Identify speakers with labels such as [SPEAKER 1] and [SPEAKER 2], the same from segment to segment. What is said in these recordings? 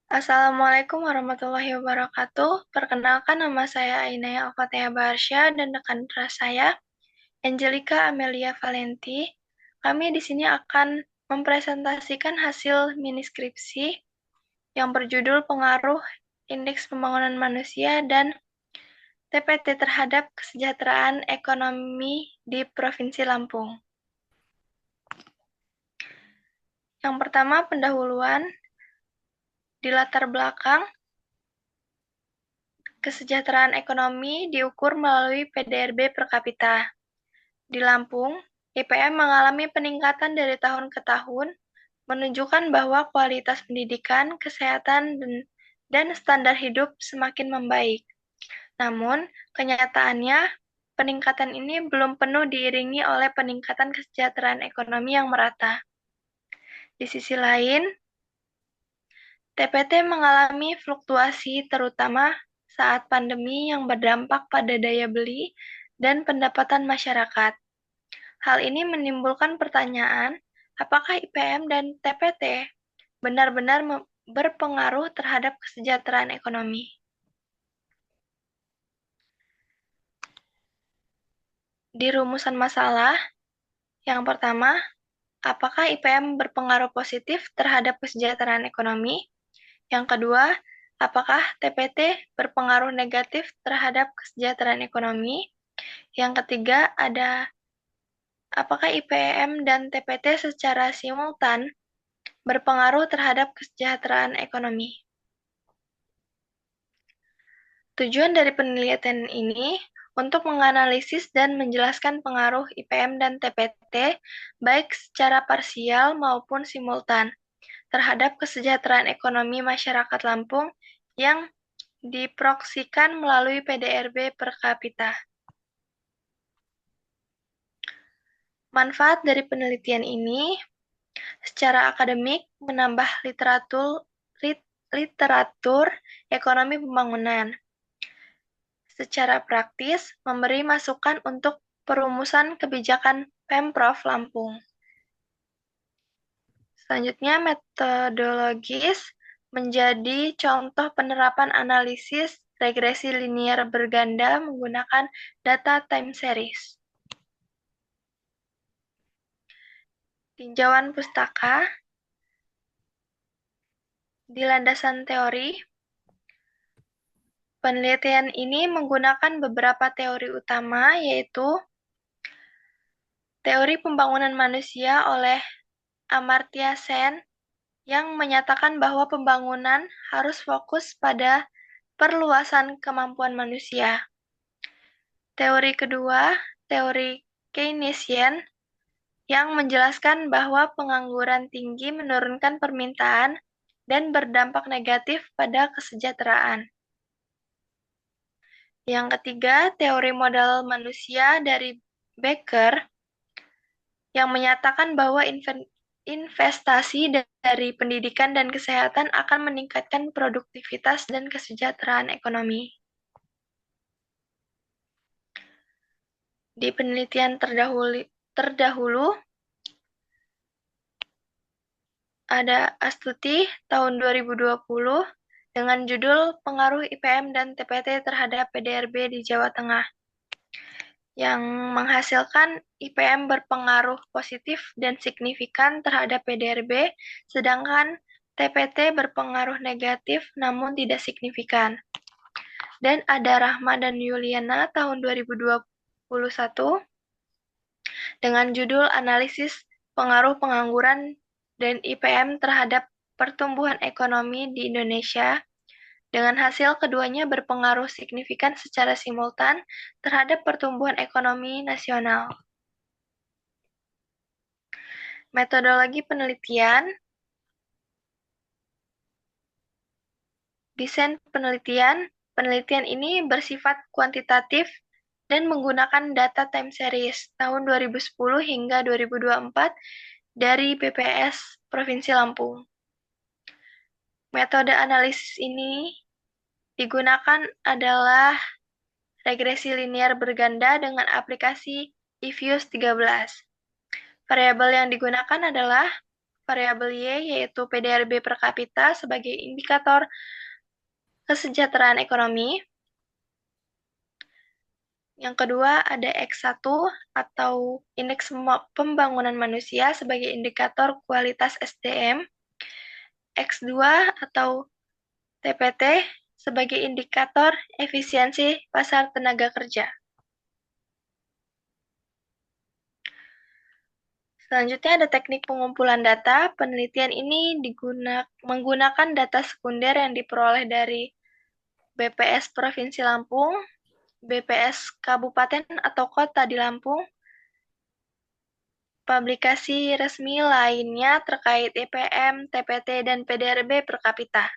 [SPEAKER 1] Assalamualaikum warahmatullahi wabarakatuh. Perkenalkan nama saya Ainaya Alfatea Barsha dan rekan kelas saya, Angelica Amelia Valenti. Kami di sini akan mempresentasikan hasil mini skripsi yang berjudul Pengaruh Indeks Pembangunan Manusia dan TPT terhadap Kesejahteraan Ekonomi di Provinsi Lampung. Yang pertama, pendahuluan di latar belakang. Kesejahteraan ekonomi diukur melalui PDRB per kapita. Di Lampung, IPM mengalami peningkatan dari tahun ke tahun, menunjukkan bahwa kualitas pendidikan, kesehatan, dan standar hidup semakin membaik. Namun, kenyataannya, peningkatan ini belum penuh diiringi oleh peningkatan kesejahteraan ekonomi yang merata. Di sisi lain, TPT mengalami fluktuasi terutama saat pandemi yang berdampak pada daya beli dan pendapatan masyarakat. Hal ini menimbulkan pertanyaan, apakah IPM dan TPT benar-benar berpengaruh terhadap kesejahteraan ekonomi? Di rumusan masalah, yang pertama, apakah IPM berpengaruh positif terhadap kesejahteraan ekonomi? Yang kedua, apakah TPT berpengaruh negatif terhadap kesejahteraan ekonomi? Yang ketiga, apakah IPM dan TPT secara simultan berpengaruh terhadap kesejahteraan ekonomi? Tujuan dari penelitian ini untuk menganalisis dan menjelaskan pengaruh IPM dan TPT baik secara parsial maupun simultan terhadap kesejahteraan ekonomi masyarakat Lampung yang diproksikan melalui PDRB per kapita. Manfaat dari penelitian ini secara akademik menambah literatur ekonomi pembangunan. Secara praktis, memberi masukan untuk perumusan kebijakan Pemprov Lampung. Selanjutnya, metodologis menjadi contoh penerapan analisis regresi linier berganda menggunakan data time series. Tinjauan pustaka di landasan teori. Penelitian ini menggunakan beberapa teori utama, yaitu teori pembangunan manusia oleh Amartya Sen yang menyatakan bahwa pembangunan harus fokus pada perluasan kemampuan manusia. Teori kedua, teori Keynesian yang menjelaskan bahwa pengangguran tinggi menurunkan permintaan dan berdampak negatif pada kesejahteraan. Yang ketiga, teori modal manusia dari Becker yang menyatakan bahwa investasi dari pendidikan dan kesehatan akan meningkatkan produktivitas dan kesejahteraan ekonomi. Di penelitian terdahulu ada Astuti tahun 2020 dengan judul Pengaruh IPM dan TPT terhadap PDRB di Jawa Tengah, yang menghasilkan IPM berpengaruh positif dan signifikan terhadap PDRB, sedangkan TPT berpengaruh negatif namun tidak signifikan. Dan ada Rahma dan Yuliana tahun 2021 dengan judul Analisis Pengaruh Pengangguran dan IPM terhadap Pertumbuhan Ekonomi di Indonesia, dengan hasil keduanya berpengaruh signifikan secara simultan terhadap pertumbuhan ekonomi nasional. Metodologi penelitian, desain penelitian ini bersifat kuantitatif dan menggunakan data time series tahun 2010 hingga 2024 dari BPS Provinsi Lampung. Metode analisis ini digunakan adalah regresi linier berganda dengan aplikasi eViews 13. Variabel yang digunakan adalah variabel Y, yaitu PDRB per kapita sebagai indikator kesejahteraan ekonomi. Yang kedua ada X1 atau indeks pembangunan manusia sebagai indikator kualitas SDM. X2 atau TPT sebagai indikator efisiensi pasar tenaga kerja. Selanjutnya ada teknik pengumpulan data. Penelitian ini menggunakan data sekunder yang diperoleh dari BPS Provinsi Lampung, BPS Kabupaten atau Kota di Lampung, publikasi resmi lainnya terkait IPM, TPT, dan PDRB per kapita.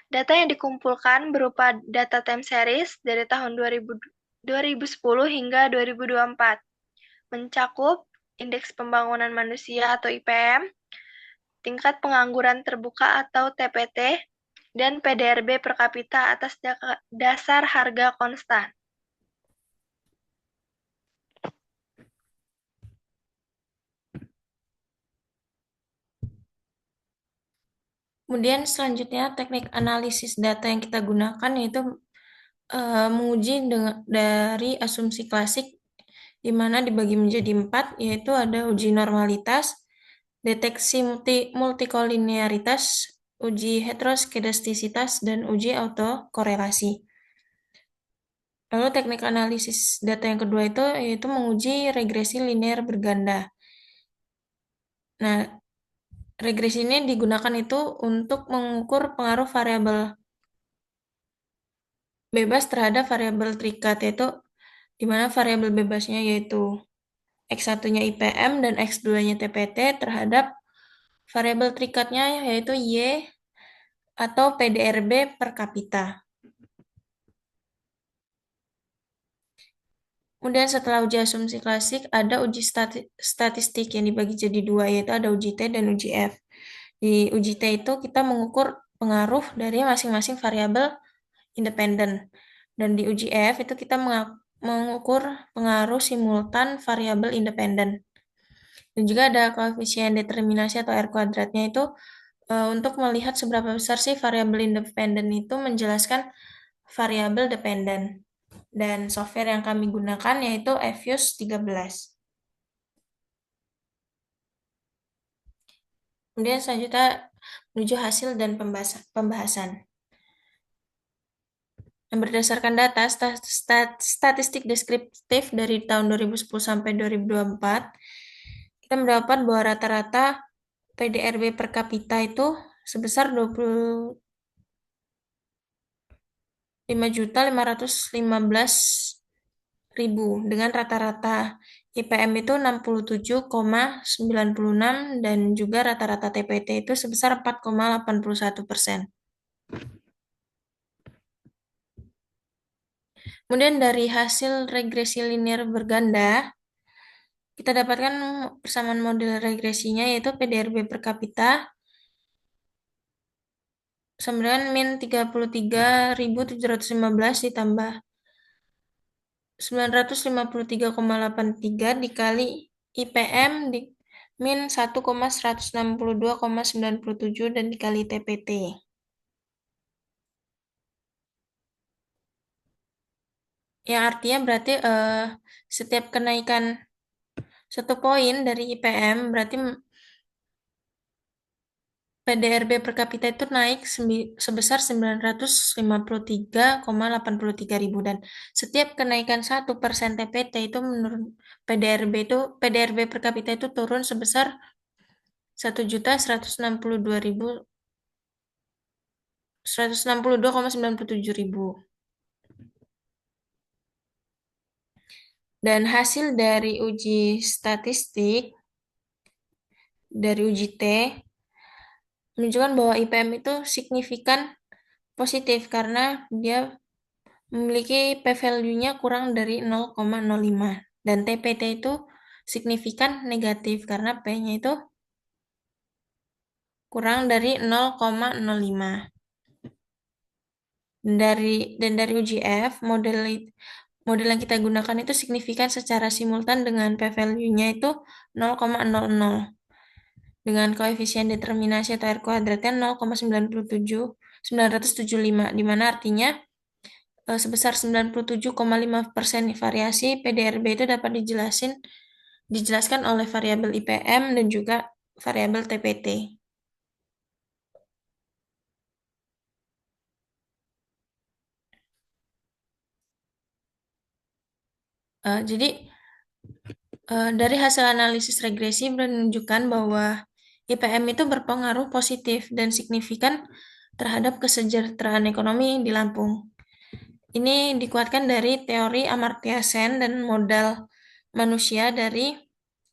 [SPEAKER 1] Data yang dikumpulkan berupa data time series dari tahun 2010 hingga 2024, mencakup indeks pembangunan manusia atau IPM, tingkat pengangguran terbuka atau TPT, dan PDRB per kapita atas dasar harga konstan.
[SPEAKER 2] Kemudian selanjutnya teknik analisis data yang kita gunakan yaitu menguji dari asumsi klasik di mana dibagi menjadi 4, yaitu ada uji normalitas, deteksi multikolinearitas, uji heteroskedastisitas, dan uji autokorelasi. Lalu teknik analisis data yang kedua itu yaitu menguji regresi linear berganda. Nah, regresi ini digunakan itu untuk mengukur pengaruh variabel bebas terhadap variabel terikat, yaitu di mana variabel bebasnya yaitu X1-nya IPM dan X2-nya TPT terhadap variabel terikatnya yaitu Y atau PDRB per kapita. Kemudian setelah uji asumsi klasik, ada uji statistik yang dibagi jadi dua, yaitu ada uji T dan uji F. Di uji T itu kita mengukur pengaruh dari masing-masing variabel independen. Dan di uji F itu kita mengukur pengaruh simultan variabel independen. Dan juga ada koefisien determinasi atau R kuadratnya itu untuk melihat seberapa besar sih variabel independen itu menjelaskan variabel dependen. Dan software yang kami gunakan yaitu Fuse 13. Kemudian selanjutnya menuju hasil dan pembahasan. Yang berdasarkan data statistik deskriptif dari tahun 2010 sampai 2024, kita mendapat bahwa rata-rata PDRB per kapita itu sebesar 25.515.000 dengan rata-rata IPM itu 67,96 dan juga rata-rata TPT itu sebesar 4,81%. Kemudian dari hasil regresi linear berganda, kita dapatkan persamaan model regresinya yaitu PDRB per kapita sama dengan min 33.715 ditambah 953,83 dikali IPM di min 1,162,97 dan dikali TPT. Yang artinya berarti setiap kenaikan 1 poin dari IPM berarti PDRB per kapita itu naik sebesar 953,83 ribu dan setiap kenaikan 1% TPT itu menurun PDRB per kapita itu turun sebesar 1.162.162,97 ribu. Dan hasil dari uji statistik dari uji T menunjukkan bahwa IPM itu signifikan positif karena dia memiliki p-value-nya kurang dari 0,05 dan TPT itu signifikan negatif karena P-nya itu kurang dari 0,05. Dan dari uji F, model yang kita gunakan itu signifikan secara simultan dengan p-value-nya itu 0,00. dengan koefisien determinasi atau R kuadratnya 0,975, di mana artinya sebesar 97,5% variasi PDRB itu dapat dijelaskan oleh variabel IPM dan juga variabel TPT. Jadi dari hasil analisis regresi menunjukkan bahwa IPM itu berpengaruh positif dan signifikan terhadap kesejahteraan ekonomi di Lampung. Ini dikuatkan dari teori Amartya Sen dan modal manusia dari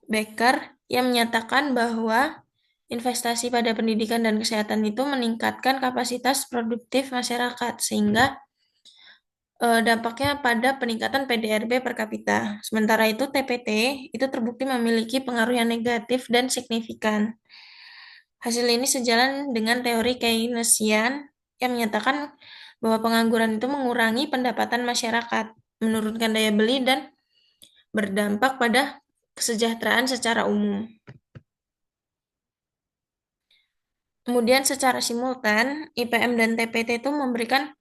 [SPEAKER 2] Becker yang menyatakan bahwa investasi pada pendidikan dan kesehatan itu meningkatkan kapasitas produktif masyarakat sehingga dampaknya pada peningkatan PDRB per kapita. Sementara itu TPT itu terbukti memiliki pengaruh yang negatif dan signifikan. Hasil ini sejalan dengan teori Keynesian yang menyatakan bahwa pengangguran itu mengurangi pendapatan masyarakat, menurunkan daya beli, dan berdampak pada kesejahteraan secara umum. Kemudian secara simultan, IPM dan TPT itu memberikan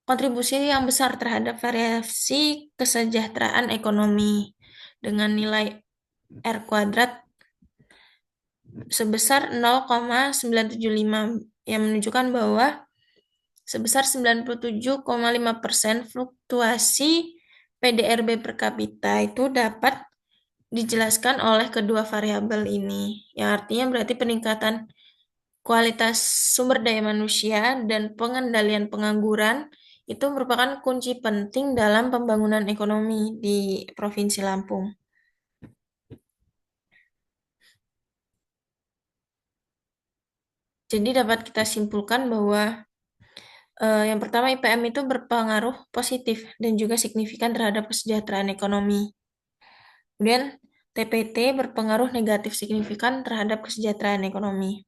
[SPEAKER 2] kontribusi yang besar terhadap variasi kesejahteraan ekonomi dengan nilai R kuadrat sebesar 0,975 yang menunjukkan bahwa sebesar 97,5% fluktuasi PDRB per kapita itu dapat dijelaskan oleh kedua variabel ini, yang artinya berarti peningkatan kualitas sumber daya manusia dan pengendalian pengangguran itu merupakan kunci penting dalam pembangunan ekonomi di Provinsi Lampung. Jadi dapat kita simpulkan bahwa yang pertama IPM itu berpengaruh positif dan juga signifikan terhadap kesejahteraan ekonomi. Kemudian TPT berpengaruh negatif signifikan terhadap kesejahteraan ekonomi.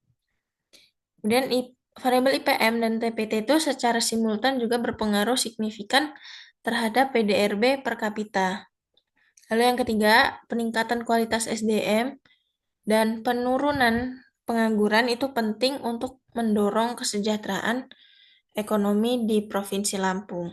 [SPEAKER 2] Kemudian variabel IPM dan TPT itu secara simultan juga berpengaruh signifikan terhadap PDRB per kapita. Lalu yang ketiga, peningkatan kualitas SDM dan penurunan pengangguran itu penting untuk mendorong kesejahteraan ekonomi di Provinsi Lampung.